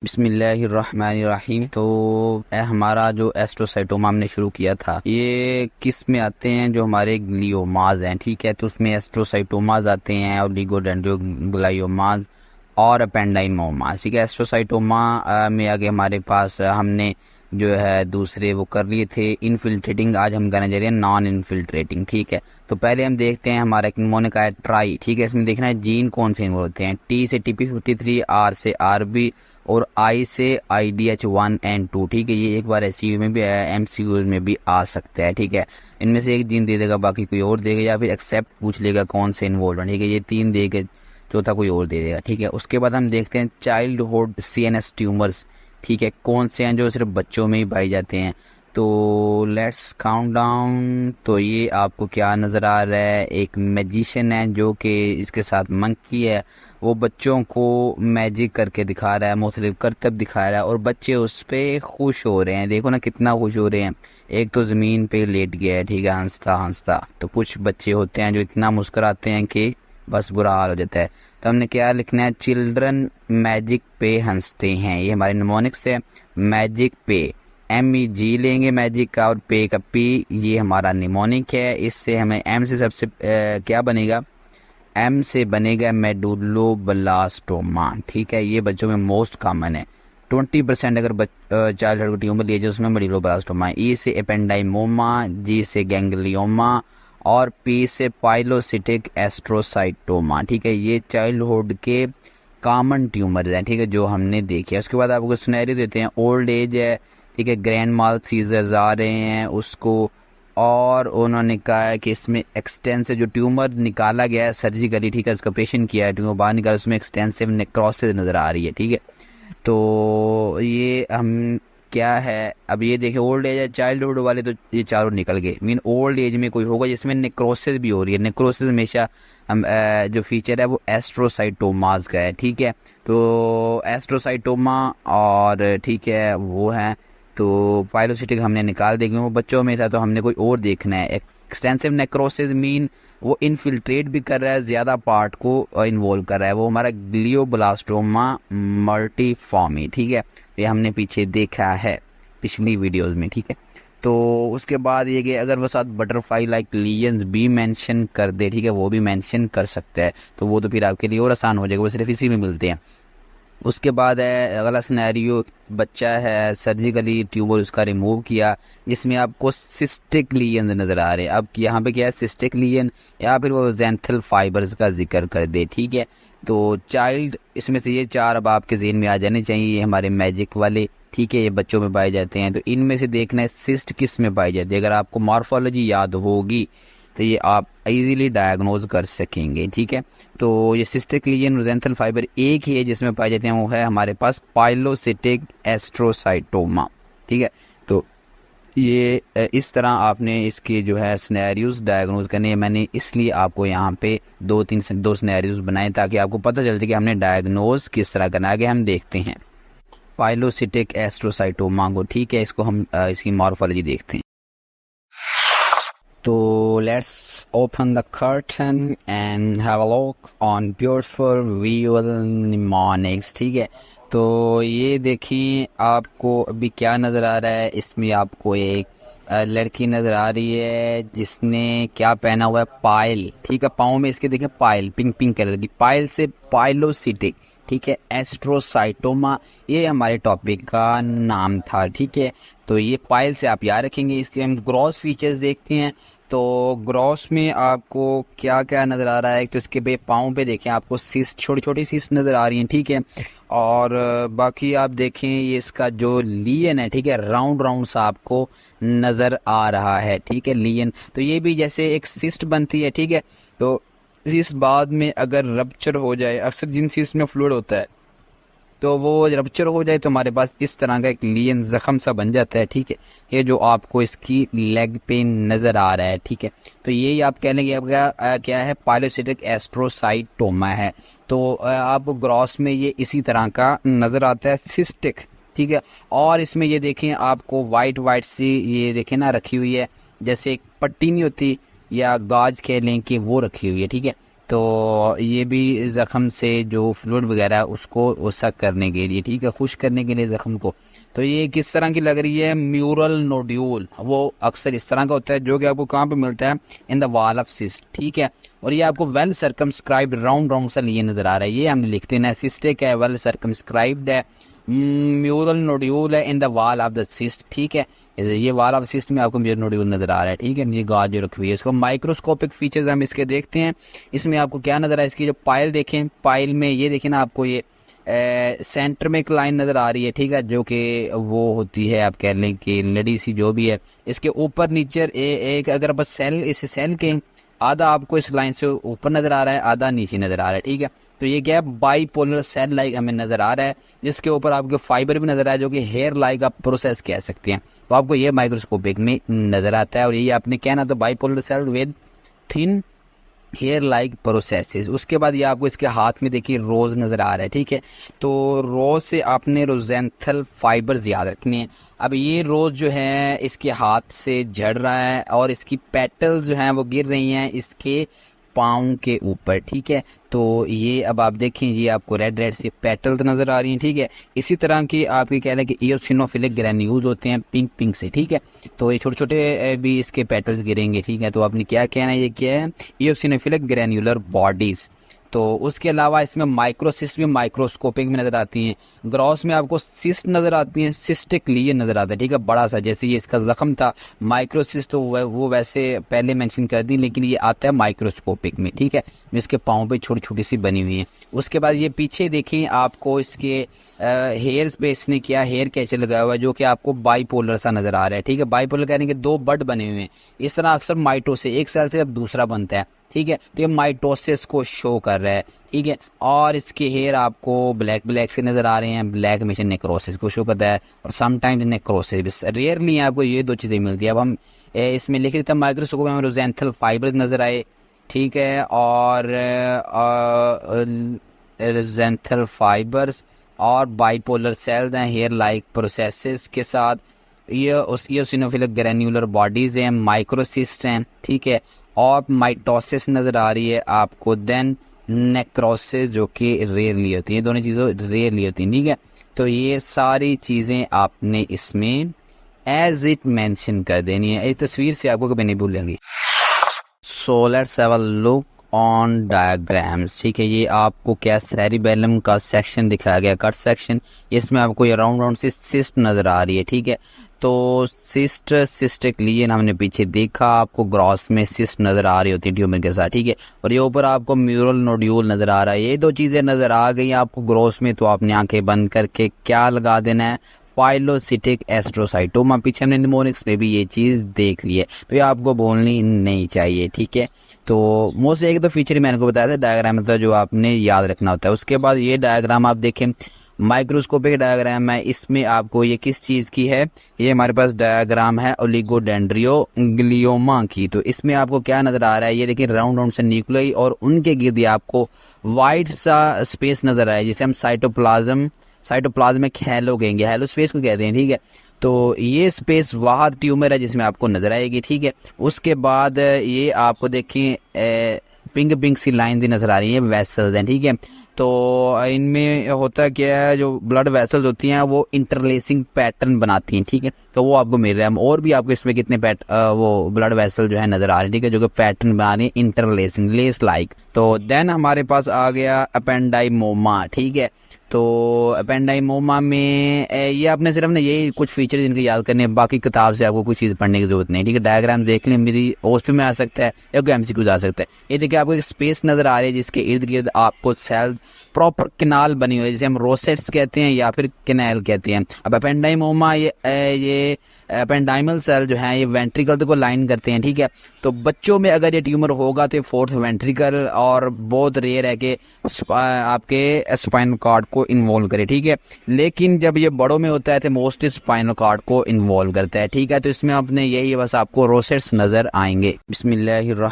बिस्मिल्लाहिर्रहमानिर्रहीम। तो हमारा जो एस्ट्रोसाइटोमा हमने शुरू किया था, ये किस में आते हैं? जो हमारे ग्लियोमाज हैं, ठीक है, तो उसमें एस्ट्रोसाइटोमाज आते हैं और लिगोडेंड्रोग्लायोमाज और अपेंडाइमोमाज। ठीक है, एस्ट्रोसाइटोमा में आगे हमारे पास हमने जो है दूसरे वो कर लिए थे इनफिल्ट्रेटिंग। आज हम करने जा रहे हैं नॉन इनफिल्ट्रेटिंग। ठीक है, तो पहले हम देखते हैं हमारा एक निमोनिक है ट्राई। ठीक है, इसमें देखना है जीन कौन से इन्वॉल्व होते हैं। टी से TP53, आर से RB और आई से IDH1 एंड 2। ठीक है, ये एक बार SCU में भी आया, MCU में भी आ सकता है। ठीक है, इनमें से एक जीन दे देगा, बाकी कोई और देगा, या फिर एक्सेप्ट पूछ लेगा कौन से इन्वॉल्व है। ठीक है, ये 3 देगा, चौथा कोई और दे देगा। ठीक है, उसके बाद हम देखते हैं चाइल्डहुड CNS ट्यूमर्स। ठीक है, कौन से हैं जो सिर्फ बच्चों में ही पाए जाते हैं। तो लेट्स काउंट डाउन। तो ये आपको क्या नज़र आ रहा है? एक मैजिशियन है जो कि इसके साथ मंकी है, वो बच्चों को मैजिक करके दिखा रहा है, मुख्तलिफ करतब दिखा रहा है और बच्चे उस पर खुश हो रहे हैं। देखो ना कितना खुश हो रहे हैं। एक तो ज़मीन पे लेट गया है, ठीक है, हंसता हंसता। तो कुछ बच्चे होते हैं जो इतना मुस्कुराते हैं कि बस बुरा हाल हो जाता है। तो हमने क्या लिखना है? चिल्ड्रन मैजिक पे हंसते हैं। ये हमारे निमोनिक्स है। मैजिक पे MEG लेंगे मैजिक का, और पे का P, ये हमारा निमोनिक है। इससे हमें M से सबसे क्या बनेगा? M से बनेगा मेडुलोब्लास्टोमा। ठीक है, ये बच्चों में मोस्ट कॉमन है। 20% अगर चाइल्डहुड को ट्यूमर लिए जो उसमें मेडुलोब्लास्टोमा। E से एपेंडाइमोमा, G से गैंग्लियोमा और P से पाइलोसिटिक एस्ट्रोसाइटोमा। ठीक है, ये चाइल्डहुड के कॉमन ट्यूमर हैं, ठीक है, जो हमने देखे। उसके बाद आपको सिनेरियो देते हैं। ओल्ड एज है, ठीक है, ग्रैंड माल सीजर्स आ रहे हैं उसको, और उन्होंने कहा है कि इसमें एक्सटेंसिव जो ट्यूमर निकाला गया है सर्जिकली, ठीक है, उसका ऑपरेशन किया है, ट्यूमर बाहर निकाला, उसमें एक्सटेंसिव नेक्रोसिस नज़र आ रही है। ठीक है, तो ये हम क्या है, अब ये देखिए ओल्ड एज है, चाइल्डहुड वाले तो ये चारों निकल गए। मीन ओल्ड एज में कोई होगा जिसमें नेक्रोसिस भी हो रही है। नेक्रोसिस हमेशा हम जो फीचर है वो एस्ट्रोसाइटोमास का है। ठीक है, तो एस्ट्रोसाइटोमा और ठीक है वो है, तो पाइलोसिटिक हमने निकाल देंगे, वो बच्चों में था, तो हमने कोई और देखना है। एक्सटेंसिव नेक्रोसिस मीन वो इनफिल्ट्रेट भी कर रहा है, ज़्यादा पार्ट को इन्वॉल्व कर रहा है, वो हमारा ग्लियोब्लास्टोमा मल्टीफॉर्मी। ठीक है, ये हमने पीछे देखा है पिछली वीडियोस में। ठीक है, तो उसके बाद ये कि अगर वो साथ बटरफ्लाई लाइक लीजन्स भी मेंशन कर दे, ठीक है, वो भी मेंशन कर सकता है, तो वो तो फिर आपके लिए और आसान हो जाएगा, वो सिर्फ इसी में मिलते हैं। उसके बाद है अगला सिनेरियो, बच्चा है सर्जिकली ट्यूबर उसका रिमूव किया, जिसमें आपको सिस्टिक लीजन नज़र आ रहे हैं। अब यहाँ पे क्या है? सिस्टिक लीजन, या फिर वो ज़ैंथल फाइबर्स का जिक्र कर दे। ठीक है, तो चाइल्ड इसमें से ये 4 अब आपके ज़हन में आ जाने चाहिए, ये हमारे मैजिक वाले। ठीक है, ये बच्चों में पाए जाते हैं। तो इनमें से देखना है सिस्ट किस में पाई जाती है। अगर आपको मॉर्फोलॉजी याद होगी तो ये आप इजीली डायग्नोज कर सकेंगे। ठीक है, तो ये सिस्टिक लीजन रोजेंथल फाइबर एक ही है जिसमें पाए जाते हैं, वो है हमारे पास पाइलोसिटिक एस्ट्रोसाइटोमा। ठीक है, तो ये इस तरह आपने इसके जो है सिनेरियोज डायग्नोज करने हैं। मैंने इसलिए आपको यहाँ पे दो सिनेरियोज बनाए ताकि आपको पता चल जाए कि हमने डायग्नोज किस तरह करना है। आगे हम देखते हैं पाइलोसिटिक एस्ट्रोसाइटोमा को। ठीक है, इसको हम इसकी मॉर्फोलॉजी देखते हैं। तो let's open the curtain and have a look on beautiful visual mnemonics. ठीक है, तो ये देखिए आपको अभी क्या नज़र आ रहा है। इसमें आपको एक लड़की नज़र आ रही है जिसने क्या पहना हुआ है? पायल। ठीक है, पाँव में इसके देखिए पायल, पिंक पिंक कलर की पायल से पाइलोसिटिक, ठीक है, एस्ट्रोसाइटोमा, ये हमारे टॉपिक का नाम था। ठीक है, तो ये पायल से आप याद रखेंगे। इसके हम ग्रॉस फीचर्स देखते हैं। तो ग्रॉस में आपको क्या क्या नज़र आ रहा है? तो इसके पाँव पे देखें आपको सिस्ट, छोटी छोटी सिस्ट नज़र आ रही हैं। ठीक है, और बाकी आप देखें ये इसका जो लियन है, ठीक है, राउंड राउंड सा आपको नज़र आ रहा है। ठीक है, लियन, तो ये भी जैसे एक सिस्ट बनती है। ठीक है, तो इस बाद में अगर रप्चर हो जाए, अक्सर जिन सिस्ट में फ्लूइड होता है, तो वो रप्चर हो जाए तो हमारे पास इस तरह का एक लियन जख्म सा बन जाता है। ठीक है, ये जो आपको इसकी लेग पे नज़र आ रहा है। ठीक है, तो यही आप कह लेंगे आपका क्या है? पाइलोसिटिक एस्ट्रोसाइटोमा है। तो आपको ग्रॉस में ये इसी तरह का नज़र आता है, सिस्टिक। ठीक है, और इसमें ये देखें आपको वाइट वाइट सी ये देखें ना रखी हुई है, जैसे एक पट्टी नहीं होती या गाज कह लें कि वो रखी हुई है। ठीक है, तो ये भी ज़ख़म से जो फ्लूइड वगैरह उसको सक करने के लिए, ठीक है, खुश करने के लिए ज़ख़म को। तो ये किस तरह की लग रही है, म्यूरल नोड्यूल, वो अक्सर इस तरह का होता है जो कि आपको कहाँ पे मिलता है, in the wall of cyst, ठीक है। और ये आपको वेल सर्कमस्क्राइब्ड राउंड राउंड सा ये नज़र आ रहा है, ये हमने लिखते हैं, सिस्टिक है, वेल सर्कमस्क्राइब्ड है, म्यूरल नोड्यूल है in the wall of the cyst, ठीक है। ये वॉल ऑफ सिस्ट में आपको म्यूरल नोड्यूल नजर आ रहा है, ठीक है। ये गाज जो रखी हुई है, इसको माइक्रोस्कोपिक फीचर्स हम इसके देखते हैं। इसमें आपको क्या नजर आ रहा है, इसकी जो पाइल देखें, पाइल में ये देखें ना, आपको ये सेंटर में एक लाइन नज़र आ रही है, ठीक है, जो कि वो होती है, आप कह लें कि लड़ी सी जो भी है। इसके ऊपर नीचे एक अगर बस सेल, इस सेल के आधा आपको इस लाइन से ऊपर नज़र आ रहा है, आधा नीचे नज़र आ रहा है, ठीक है। तो ये क्या है, बाईपोलर सेल लाइक हमें नज़र आ रहा है, जिसके ऊपर आपको फाइबर भी नज़र आ रहा है, जो कि हेयर लाइक आप प्रोसेस कह सकते हैं। तो आपको ये माइक्रोस्कोपिक में नज़र आता है। और ये आपने कहना तो bipolar cell with thin hair like processes. उसके बाद ये आपको इसके हाथ में देखिए रोज नज़र आ रहा है, ठीक है। तो रोज से आपने रोजेंथल फाइबर्स याद रखने हैं। अब ये रोज जो है इसके हाथ से झड़ रहा है और इसकी पेटल्स जो हैं वो गिर रही हैं इसके पाँव के ऊपर, ठीक है। तो ये अब आप देखें, ये आपको रेड रेड सी पेटल्स नज़र आ रही हैं, ठीक है। इसी तरह की आपकी कह रहे हैं कि इयोसिनोफिलिक ग्रैन्यूल्स होते हैं पिंक पिंक से, ठीक है। तो ये छोटे छोटे भी इसके पेटल्स गिरेंगे, ठीक है। तो आपने क्या कहना है, ये क्या है, इयोसिनोफिलिक ग्रैन्युलर बॉडीज़। तो उसके अलावा इसमें माइक्रोसिस्ट भी माइक्रोस्कोपिक में नज़र आती हैं। ग्रॉस में आपको सिस्ट नज़र आती हैं, सिस्टिक लिए नज़र आता है, ठीक है, बड़ा सा, जैसे ये इसका जख्म था। माइक्रोसिस्ट तो वो वैसे पहले मेंशन कर दी, लेकिन ये आता है माइक्रोस्कोपिक में, ठीक है। इसके पाँव पे छोटी छोटी सी बनी हुई है। उसके बाद ये पीछे देखें, आपको इसके हेयर्स पे इसने क्या हेयर कैचर लगाया हुआ है, जो कि आपको बाईपोलर सा नज़र आ रहा है, ठीक है। बाईपोलर कहने के दो बड बने हुए हैं। इस तरह अक्सर माइटोसिस एक सेल से अब दूसरा बनता है, ठीक है। तो ये माइटोसिस को शो कर रहा है, ठीक है। और इसके हेयर आपको ब्लैक ब्लैक से नज़र आ रहे हैं, ब्लैक हमेशा नेक्रोसिस को शो करता है और समटाइम्स नेक्रोसिस, रेयरली आपको ये दो चीज़ें मिलती है। अब हम इसमें लिख देते हैं माइक्रोस्कोप में रोजेंथल फाइबर्स नज़र आए, ठीक है, और रोजेंथल फाइबर्स और बाईपोलर सेल्स हैं हेयर लाइक प्रोसेसेस के साथ। ये इयोसिनोफिलिक ग्रैन्युलर बॉडीज़ हैं, माइक्रोसिस्ट हैं, ठीक है, और माइटोसिस नज़र आ रही है आपको। देन नेक्रोसिस जो कि रेयरली होती है, दोनों चीज़ों रेयरली होती हैं, ठीक है। तो ये सारी चीज़ें आपने इसमें एज इट मेंशन कर देनी है, इस तस्वीर से आपको कभी नहीं भूलेंगी। So let's have a look on diagrams, ठीक है। ये आपको क्या सेरिबेलम का सेक्शन दिखाया गया, कट सेक्शन। इसमें आपको ये राउंड राउंड सी सिस्ट नज़र आ रही है, ठीक है। तो सिस्ट, सिस्टिक लीजन हमने पीछे देखा, आपको ग्रॉस में सिस्ट नज़र आ रही होती है ट्यूमर के साथ, ठीक है। और ये ऊपर आपको म्यूरल नोड्यूल नज़र आ रहा है। ये दो चीज़ें नज़र आ गई आपको ग्रॉस में, तो आपने आंखें बंद करके क्या लगा देना है, पाइलोसिटिक एस्ट्रोसाइटोमा। पीछे हमने निमोनिक्स में भी ये चीज़ देख ली है, तो ये आपको बोलनी नहीं चाहिए, ठीक है। तो मोस्ट एक तो फीचर मैंने को बताया था, डायग्राम मतलब जो आपने याद रखना होता है। उसके बाद ये डायग्राम आप देखें, माइक्रोस्कोपिक डायग्राम है, इसमें आपको ये किस चीज़ की है, ये हमारे पास डायग्राम है ओलिगोडेंड्रियोग्लियोमा की। तो इसमें आपको क्या नज़र आ रहा है, ये देखिए राउंड राउंड से न्यूक्लियाई और उनके गिर्द आपको वाइट सा स्पेस नज़र आ रहा है, जिसे हम साइटोप्लाज्मिक हैलो कहेंगे, हैलो स्पेस को कहते हैं, ठीक है। तो ये स्पेस वहाँ ट्यूमर है जिसमें आपको नजर आएगी, ठीक है। उसके बाद ये आपको देखें पिंक पिंक सी लाइन भी नजर आ रही है, वेसल्स हैं, ठीक है। तो इनमें होता क्या है, जो ब्लड वेसल्स होती हैं वो इंटरलेसिंग पैटर्न बनाती हैं, ठीक है। तो वो आपको मिल रहा है, और भी आपको इसमें कितने वो ब्लड वेसल जो है नजर आ रहे हैं, ठीक है, जो कि पैटर्न बना रहे हैं इंटरलेसिंग लेस लाइक। तो देन हमारे पास आ गया अपेंडाइमोमा, ठीक है। तो अपेंडाइमोमा में ये आपने सिर्फ ना यही कुछ फीचर इनके याद करने हैं, बाकी किताब से आपको कुछ चीज़ पढ़ने की जरूरत नहीं, ठीक है। डायग्राम देख लें, मेरी ओएसपी में आ सकता है या कोई एमसीक्यू आ सकता है। ये देखिए आपको एक स्पेस नजर आ रही है जिसके इर्द गिर्द आपको सेल प्रॉपर किनाल बनी हुई है, जिसे हम रोसेट्स कहते हैं या फिर किनाल कहते हैं। अब अपेंडाइमोमा ये अपेंडाइमल सेल जो है ये वेंट्रिकल को लाइन करते हैं, ठीक है। तो बच्चों में अगर ये ट्यूमर होगा तो फोर्थ वेंट्रिकल, और बहुत रेयर है कि आपके स्पाइनल कॉर्ड को इन्वॉल्व करे, ठीक है। लेकिन जब ये बड़ों में होता है तो मोस्ट स्पाइनल कॉर्ड को इन्वॉल्व करता है, ठीक है। तो इसमें आपने यही बस आपको रोसेट्स नजर आएंगे। बिस्मिल्लाहिर्रहमानिर्रहीम।